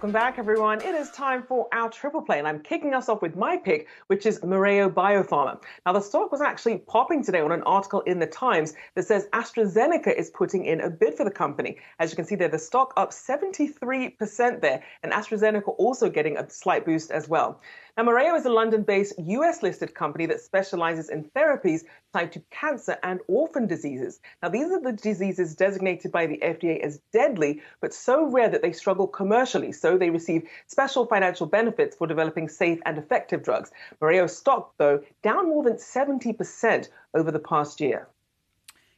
Welcome back, everyone. It is time for our triple play, and I'm kicking us off with my pick, which is Mereo Biopharma. Now, the stock was actually popping today on an article in the Times that says AstraZeneca is putting in a bid for the company. As you can see there, the stock up 73% there, and AstraZeneca also getting a slight boost as well. Now, Mereo is a London-based US-listed company that specializes in therapies tied to cancer and orphan diseases. Now, these are the diseases designated by the FDA as deadly, but so rare that they struggle commercially. So they receive special financial benefits for developing safe and effective drugs. Mereo's stock, though, down more than 70% over the past year.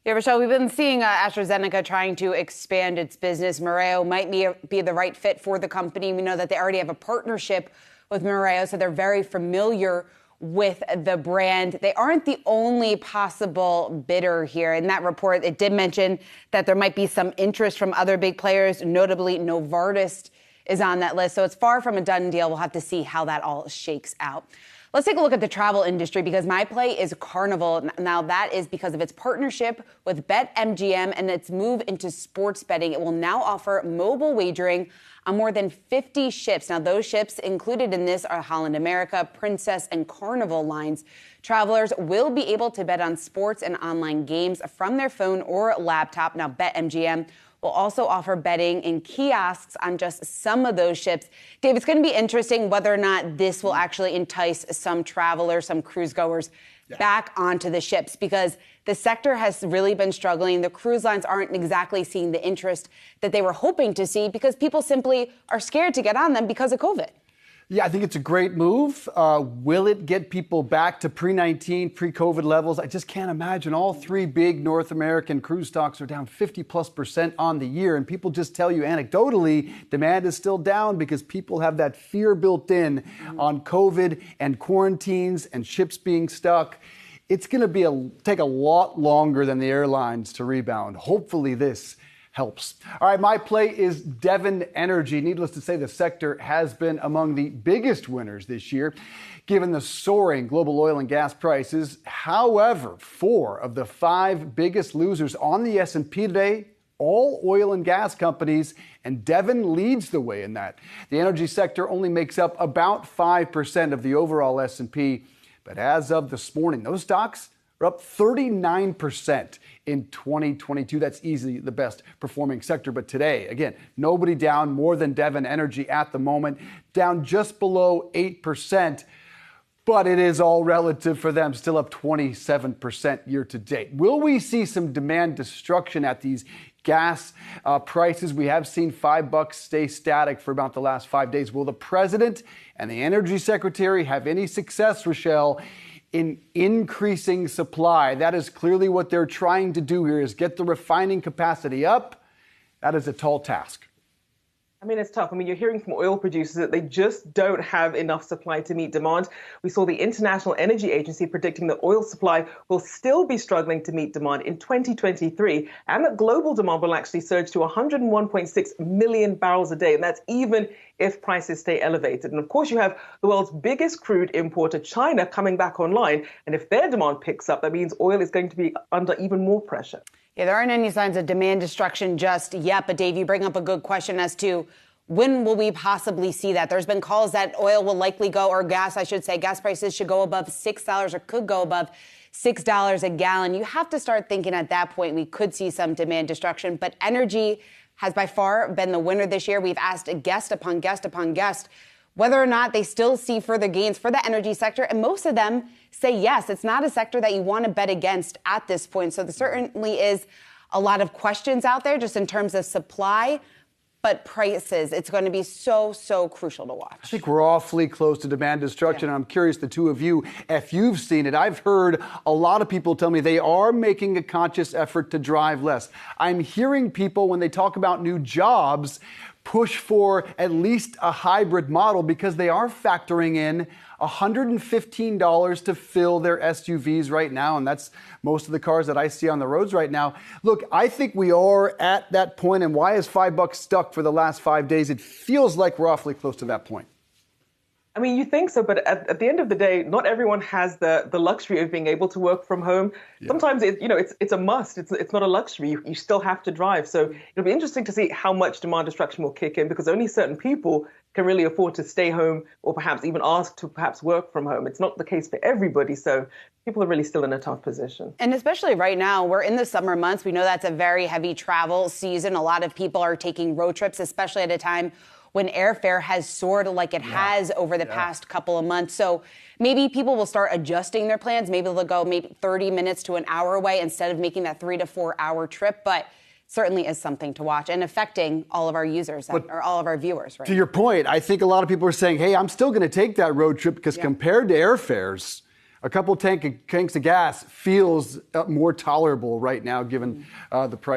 Yeah, Rachelle, we've been seeing AstraZeneca trying to expand its business. Mereo might be the right fit for the company. We know that they already have a partnership with Mereo, so they're very familiar with the brand. They aren't the only possible bidder here. In that report, it did mention that there might be some interest from other big players, notably Novartis is on that list. So it's far from a done deal. We'll have to see how that all shakes out. Let's take a look at the travel industry because my play is Carnival. Now, that is because of its partnership with MGM and its move into sports betting. It will now offer mobile wagering on more than 50 ships. Now, those ships included in this are Holland America, Princess, and Carnival lines. Travelers will be able to bet on sports and online games from their phone or laptop. Now, BetMGM will also offer betting in kiosks on just some of those ships. Dave, it's going to be interesting whether or not this will actually entice some travelers, some cruise goers back onto the ships because the sector has really been struggling. The cruise lines aren't exactly seeing the interest that they were hoping to see because people simply are scared to get on them because of COVID. Yeah, I think it's a great move. Will it get people back to pre-19, pre-COVID levels? I just can't imagine. All three big North American cruise stocks are down 50+% on the year. And people just tell you anecdotally, demand is still down because people have that fear built in on COVID and quarantines and ships being stuck. It's going to take a lot longer than the airlines to rebound. Hopefully this helps. All right, my play is Devon Energy. Needless to say, the sector has been among the biggest winners this year, given the soaring global oil and gas prices. However, 4 of the 5 biggest losers on the S&P today, all oil and gas companies, and Devon leads the way in that. The energy sector only makes up about 5% of the overall S&P, but as of this morning, those stocks are up 39% in 2022. That's easily the best performing sector. But today, again, nobody down more than Devon Energy at the moment, down just below 8%. But it is all relative for them, still up 27% year to date. Will we see some demand destruction at these gas prices? We have seen $5 stay static for about the last 5 days. Will the president and the energy secretary have any success, Rachelle, in increasing supply? That is clearly what they're trying to do here, is get the refining capacity up. That is a tall task. I mean, it's tough. I mean, you're hearing from oil producers that they just don't have enough supply to meet demand. We saw the International Energy Agency predicting that oil supply will still be struggling to meet demand in 2023, and that global demand will actually surge to 101.6 million barrels a day. And that's even if prices stay elevated. And of course, you have the world's biggest crude importer, China, coming back online. And if their demand picks up, that means oil is going to be under even more pressure. Yeah, there aren't any signs of demand destruction just yet. But Dave, you bring up a good question as to when will we possibly see that? There's been calls that oil will likely go, or gas, I should say, gas prices should go above $6 or could go above $6 a gallon. You have to start thinking at that point we could see some demand destruction. But energy has by far been the winner this year. We've asked guest upon guest upon guest whether or not they still see further gains for the energy sector. And most of them say yes. It's not a sector that you want to bet against at this point. So there certainly is a lot of questions out there just in terms of supply. But prices, it's going to be so crucial to watch. I think we're awfully close to demand destruction. Yeah. I'm curious, the two of you, if you've seen it. I've heard a lot of people tell me they are making a conscious effort to drive less. I'm hearing people, when they talk about new jobs, push for at least a hybrid model because they are factoring in $115 to fill their SUVs right now, and that's most of the cars that I see on the roads right now. Look, I think we are at that point, and why is $5 stuck for the last 5 days? It feels like we're awfully close to that point. I mean, you think so, but at the end of the day, not everyone has the luxury of being able to work from home. Yeah. Sometimes it's a must. It's not a luxury. You still have to drive. So it'll be interesting to see how much demand destruction will kick in, because only certain people can really afford to stay home or perhaps even ask to perhaps work from home. It's not the case for everybody. So people are really still in a tough position. And especially right now, we're in the summer months. We know that's a very heavy travel season. A lot of people are taking road trips, especially at a time when airfare has soared like it has over the past couple of months. So maybe people will start adjusting their plans. Maybe they'll go maybe 30 minutes to an hour away instead of making that 3 to 4 hour trip. But certainly is something to watch and affecting all of our users or all of our viewers. Right? To your point, I think a lot of people are saying, hey, I'm still going to take that road trip because compared to airfares, a couple tanks of gas feels more tolerable right now given the price.